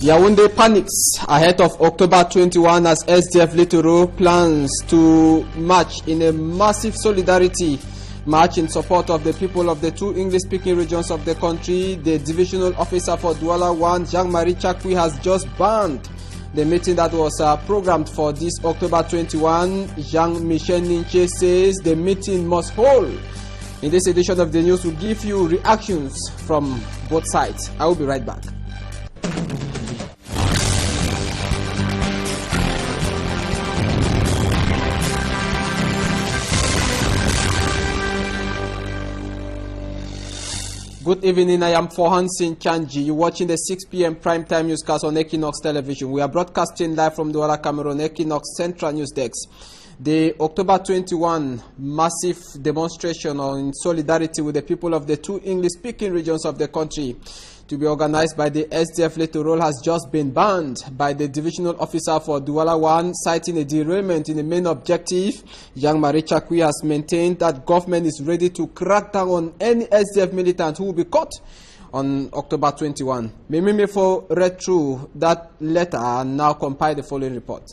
Yaoundé panics ahead of October 21 as SDF Littoral plans to march in a massive solidarity march in support of the people of the two English-speaking regions of the country. The divisional officer for Douala 1, Jean-Marie Chakui, has just banned the meeting that was programmed for this October 21. Jean-Michel Ninche says the meeting must hold. In this edition of the news, we'll give you reactions from both sides. I will be right back. Good evening, I am HANSON Chanji. You're watching the 6 p.m. primetime newscast on Equinox Television. We are broadcasting live from Douala, Cameroon, Equinox Central News Desk. The October 21 massive demonstration in solidarity with the people of the two English-speaking regions of the country to be organized by the SDF Littoral has just been banned by the divisional officer for Douala 1, citing a derailment in the main objective. Jean-Marie Chakui has maintained that government is ready to crack down on any SDF militant who will be caught on October 21. Memimefo read through that letter and now compiled the following report.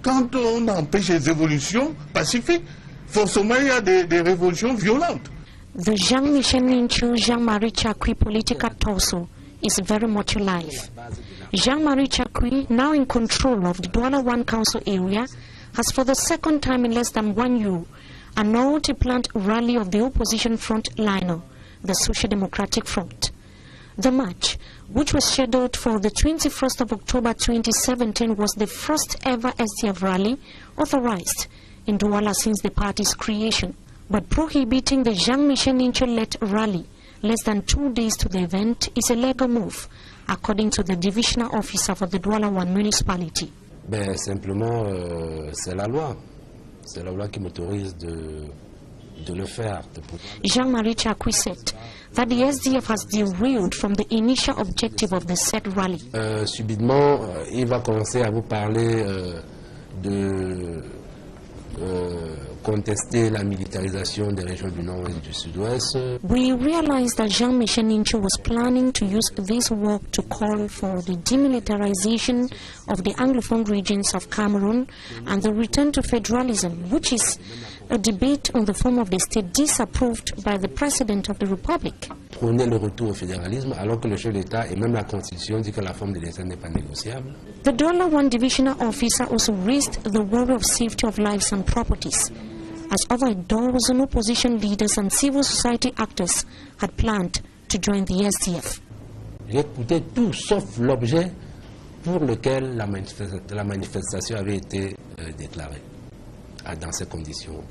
Quand on empêche les évolutions pacifiques, forcément il y a des révolutions violentes. The Jean-Michel Ninche Jean-Marie Chakui political torso is very much alive. Jean-Marie Chakui, now in control of the Douala 1 council area, has for the second time in less than 1 year annulled a planned rally of the opposition frontliner, the Social Democratic Front. The march, which was scheduled for the 21st of October 2017, was the first ever SDF rally authorized in Douala since the party's creation. But prohibiting the Jean-Michel Ninche-led rally less than 2 days to the event is a legal move, according to the divisional officer for the Douala 1 municipality. Ben, simplement, c'est la loi. C'est la loi qui m'autorise de le faire. Jean-Marie Chakui said that the SDF has derailed from the initial objective of the said rally. Subitement, il va commencer à vous parler de contester la militarisation des régions du Nord et du Sud-Ouest. We realized that Jean-Michel Ninche was planning to use this work to call for the demilitarization of the Anglophone regions of Cameroon and the return to federalism, which is a debate on the form of the state disapproved by the President of the Republic. Prôner le retour au fédéralisme alors que le chef d'État et même la Constitution dit que la forme de l'État n'est pas négociable. The Douala 1 divisional officer also raised the worry of safety of lives and properties, as over a dozen opposition leaders and civil society actors had planned to join the SDF. J'ai écouté tout sauf l'objet pour lequel la manifestation avait été déclarée. Dans ces conditions,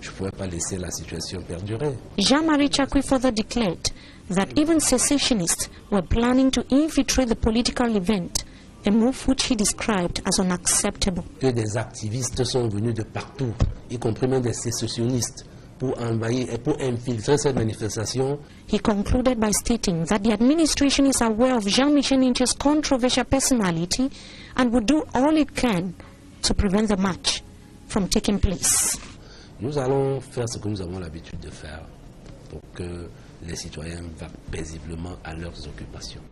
je ne pouvais pas laisser la situation perdurer. Jean-Marie Chakui further declared that even secessionists were planning to infiltrate the political event, a move which he described as unacceptable. Que des activistes sont venus de partout, y compris même des sécessionnistes, pour envahir et pour infiltrer cette manifestation. He concluded by stating that the administration is aware of Jean-Michel Ninche's controversial personality and would do all it can to prevent the march from taking place. Nous allons faire ce que nous avons l'habitude de faire pour que les citoyens vont paisiblement à leurs occupations.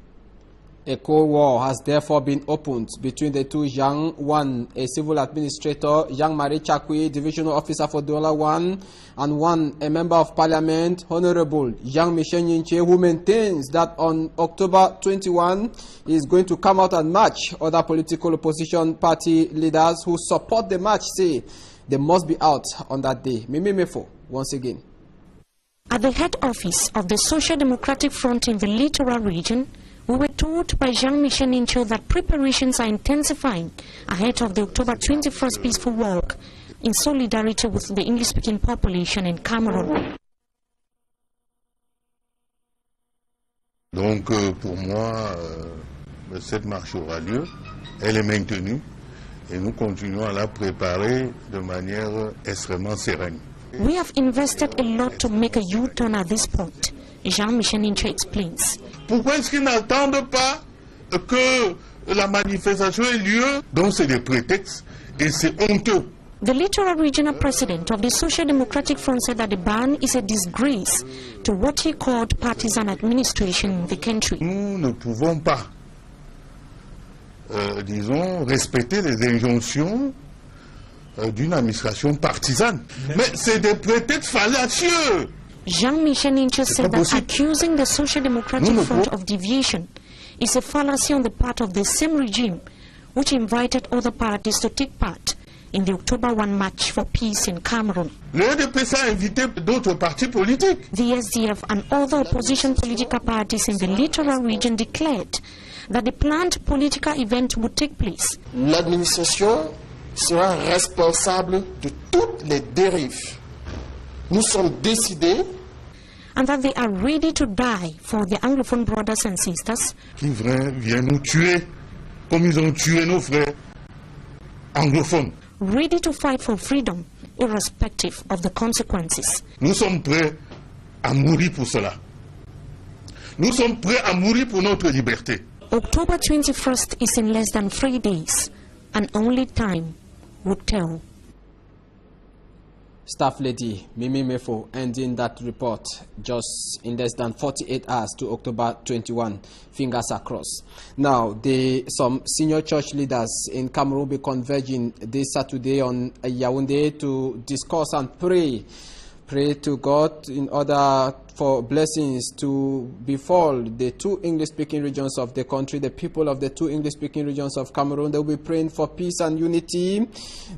A cold war has therefore been opened between the two Jean 1, a civil administrator, Jean-Marie Chakui, divisional officer for Douala 1, and 1, a member of parliament, Honorable Jean-Michel Ninche, who maintains that on October 21 he is going to come out and march. Other political opposition party leaders who support the march say they must be out on that day. Mimi Mefo, once again. At the head office of the Social Democratic Front in the Littoral region, we were told by Jean-Michel Ninche that preparations are intensifying ahead of the October 21st peaceful walk in solidarity with the English-speaking population in Cameroon. Donc pour moi, cette marche aura lieu, elle est maintenue et nous continuons à la préparer de manière extrêmement sereine. We have invested a lot to make a U-turn at this point, Jean-Michel Ninche explains. Pourquoi est-ce qu'ils n'attendent pas que la manifestation ait lieu? Donc c'est des prétextes et c'est honteux. The Littoral Regional President of the Social Democratic Front said that the ban is a disgrace to what he called partisan administration in the country. Nous ne pouvons pas disons, respecter les injonctions d'une administration partisane. Mais c'est des prétextes fallacieux. Jean-Michel Ninche said that accusing the Social Democratic Front of deviation is a fallacy on the part of the same regime which invited other parties to take part in the October 1 March for Peace in Cameroon. Le NDPC a invité d'autres partis politiques. The SDF and other opposition political parties in the littoral region declared that the planned political event would take place. L'administration sera responsable de toutes les dérives. Nous sommes décidés. And that they are ready to die for their Anglophone brothers and sisters. Qui viennent nous tuer comme ils ont tué nos frères anglophones. Ready to fight for freedom, irrespective of the consequences. Nous sommes prêts à mourir pour cela. Nous sommes prêts à mourir pour notre liberté. October 21st is in less than 3 days, and only time would tell. Staff Lady Mimi Mefo ending that report just in less than 48 hours to October 21. Fingers across. Now, some senior church leaders in Cameroon will be converging this Saturday on Yaoundé to discuss and pray to God in order for blessings to befall the two English-speaking regions of the country, the people of the two English-speaking regions of Cameroon. They will be praying for peace and unity.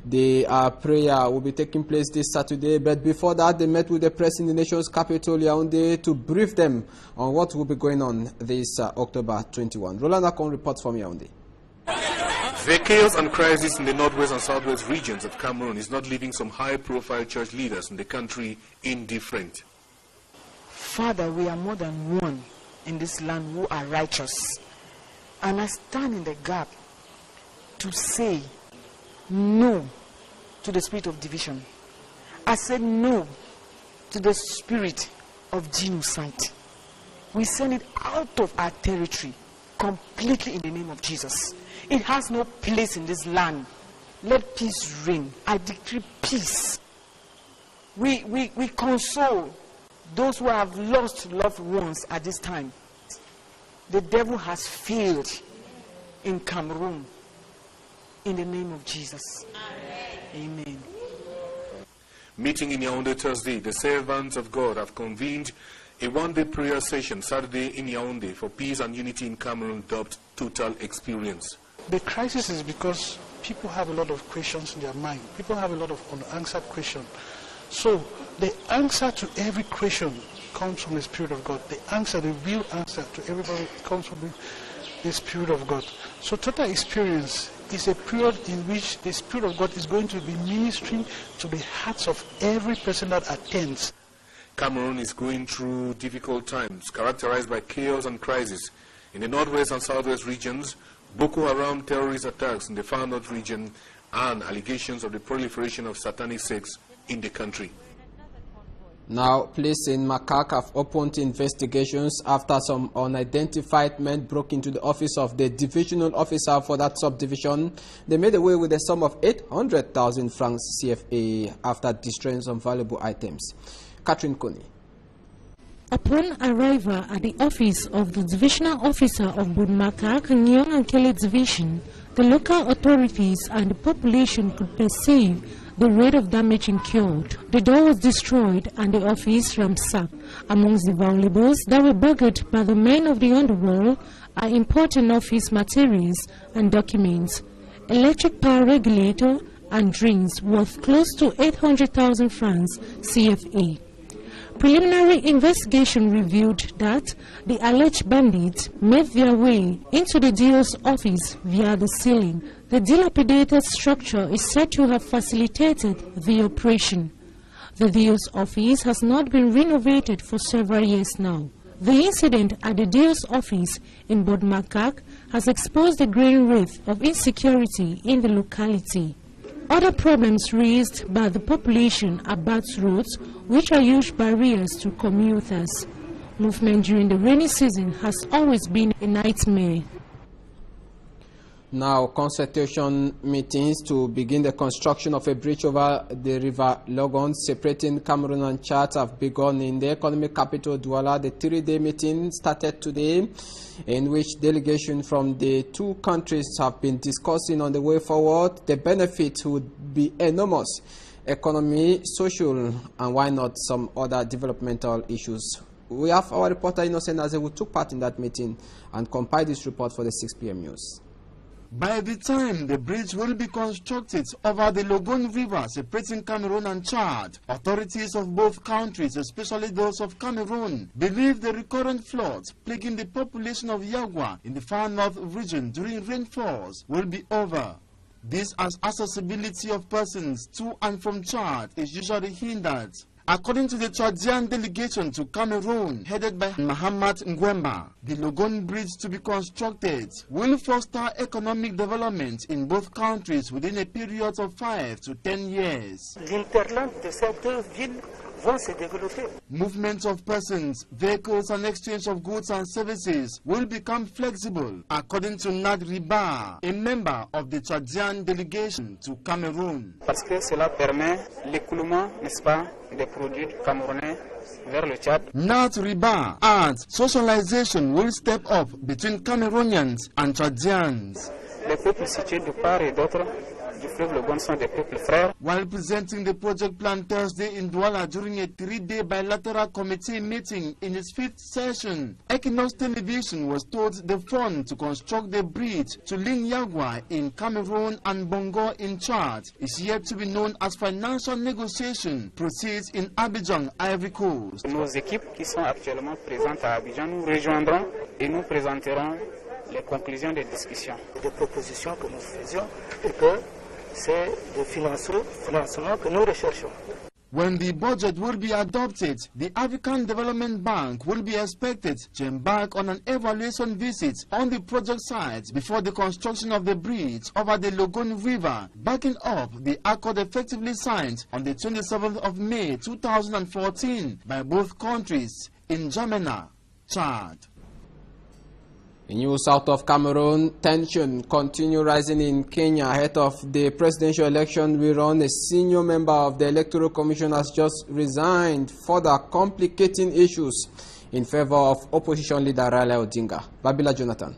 The prayer will be taking place this Saturday, but before that, they met with the press in the nation's capital, Yaoundé, to brief them on what will be going on this October 21. Roland Akon reports from Yaoundé. The chaos and crisis in the northwest and southwest regions of Cameroon is not leaving some high-profile church leaders in the country indifferent. Father, we are more than one in this land who are righteous. And I stand in the gap to say no to the spirit of division. I said no to the spirit of genocide. We send it out of our territory completely in the name of Jesus. It has no place in this land. Let peace reign. I decree peace. We console those who have lost loved ones at this time. The devil has failed in Cameroon. In the name of Jesus. Amen. Amen. Meeting in Yaoundé Thursday, the servants of God have convened a one-day prayer session Saturday in Yaoundé for peace and unity in Cameroon, dubbed Total Experience. The crisis is because people have a lot of questions in their mind. People have a lot of unanswered questions. So the answer to every question comes from the Spirit of God. The answer, the real answer to everybody comes from the Spirit of God. So Total Experience is a period in which the Spirit of God is going to be ministering to the hearts of every person that attends. Cameroon is going through difficult times characterized by chaos and crisis. In the northwest and southwest regions, Boko Haram terrorist attacks in the far north region and allegations of the proliferation of satanic sects in the country. Now, police in Makak have opened investigations after some unidentified men broke into the office of the divisional officer for that subdivision. They made away with a sum of 800,000 francs CFA after destroying some valuable items. Catherine Kony. Upon arrival at the office of the divisional officer of Budmakak, Nyong and Kele division, the local authorities and the population could perceive the rate of damage incurred. The door was destroyed and the office ransacked. Amongst the valuables that were burgled by the men of the underworld are important office materials and documents, electric power regulator and drinks worth close to 800,000 francs CFA. Preliminary investigation revealed that the alleged bandits made their way into the dealer's office via the ceiling. The dilapidated structure is said to have facilitated the operation. The dealer's office has not been renovated for several years now. The incident at the dealer's office in Bodmakak has exposed the growing rate of insecurity in the locality. Other problems raised by the population are bad roads, which are huge barriers to commuters. Movement during the rainy season has always been a nightmare. Now, consultation meetings to begin the construction of a bridge over the river Logon separating Cameroon and Chad have begun in the economic capital Douala. The 3-day meeting started today, in which delegations from the two countries have been discussing on the way forward. The benefit would be enormous: economy, social, and why not some other developmental issues. We have our reporter Innocent Aze, who took part in that meeting and compiled this report for the 6 p.m. news. By the time the bridge will be constructed over the Logon River separating Cameroon and Chad, authorities of both countries, especially those of Cameroon, believe the recurrent floods plaguing the population of Yagua in the far north region during rainfalls will be over. This as accessibility of persons to and from Chad is usually hindered. According to the Chadian delegation to Cameroon, headed by Mahamat Ngwemba, the Logon Bridge to be constructed will foster economic development in both countries within a period of 5 to 10 years. Movement of persons, vehicles and exchange of goods and services will become flexible, according to Nad Riba, a member of the Chadian delegation to Cameroon. Parce que cela permet l'écoulement, n'est-ce pas, des produits camerounais vers le Tchad. Nad Riba adds socialization will step up between Cameroonians and Chadians. Les peuples situés de part et d'autre du fleuve Logon sont des peuples frères. While presenting the project plan Thursday in Douala during a 3-day bilateral committee meeting in its 5th session, Equinoxe Television was told the fund to construct the bridge to link Yagua in Cameroon and Bongo in Chad is yet to be known as financial negotiation proceeds in Abidjan, Ivory Coast. Nos équipes qui sont actuellement présentes à Abidjan nous rejoindront et nous présenterons les conclusions des discussions. Des propositions que nous faisions et que c'est le financement que nous recherchons. When the budget will be adopted, the African Development Bank will be expected to embark on an evaluation visit on the project site before the construction of the bridge over the Logon River, backing up the accord effectively signed on the 27th of May 2014 by both countries in N'Djamena, Chad. In news out of Cameroon, tension continue rising in Kenya ahead of the presidential election. We run a senior member of the Electoral Commission has just resigned, further complicating issues in favor of opposition leader Raila Odinga. Babila Jonathan.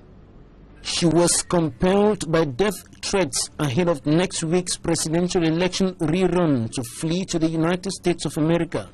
She was compelled by death threats ahead of next week's presidential election rerun to flee to the United States of America.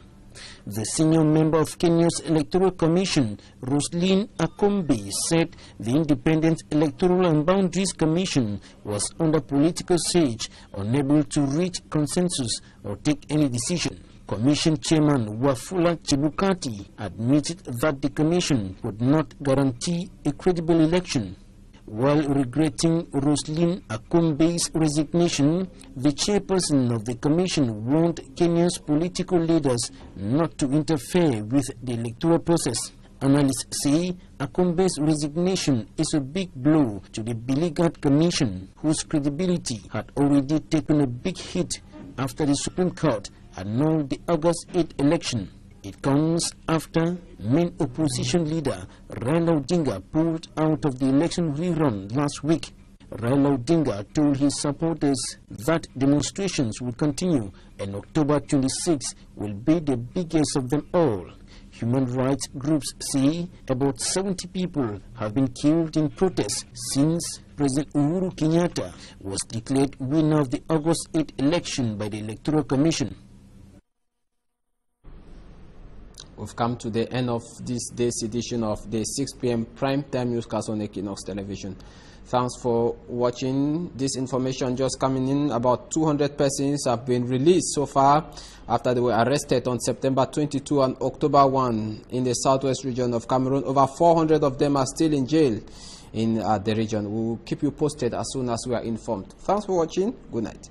The senior member of Kenya's Electoral Commission, Roslyn Akombe, said the Independent Electoral and Boundaries Commission was under political siege, unable to reach consensus or take any decision. Commission Chairman Wafula Chebukati admitted that the Commission would not guarantee a credible election. While regretting Roslyn Akombe's resignation, the chairperson of the commission warned Kenya's political leaders not to interfere with the electoral process. Analysts say Akombe's resignation is a big blow to the beleaguered commission, whose credibility had already taken a big hit after the Supreme Court annulled the August 8 election. It comes after main opposition leader Raila Odinga pulled out of the election rerun last week. Raila Odinga told his supporters that demonstrations will continue and October 26 will be the biggest of them all. Human rights groups say about 70 people have been killed in protests since President Uhuru Kenyatta was declared winner of the August 8 election by the Electoral Commission. We've come to the end of this day's edition of the 6 p.m. prime time newscast on Equinoxe Television. Thanks for watching. This information just coming in. About 200 persons have been released so far after they were arrested on September 22 and October 1 in the southwest region of Cameroon. Over 400 of them are still in jail in the region. We will keep you posted as soon as we are informed. Thanks for watching. Good night.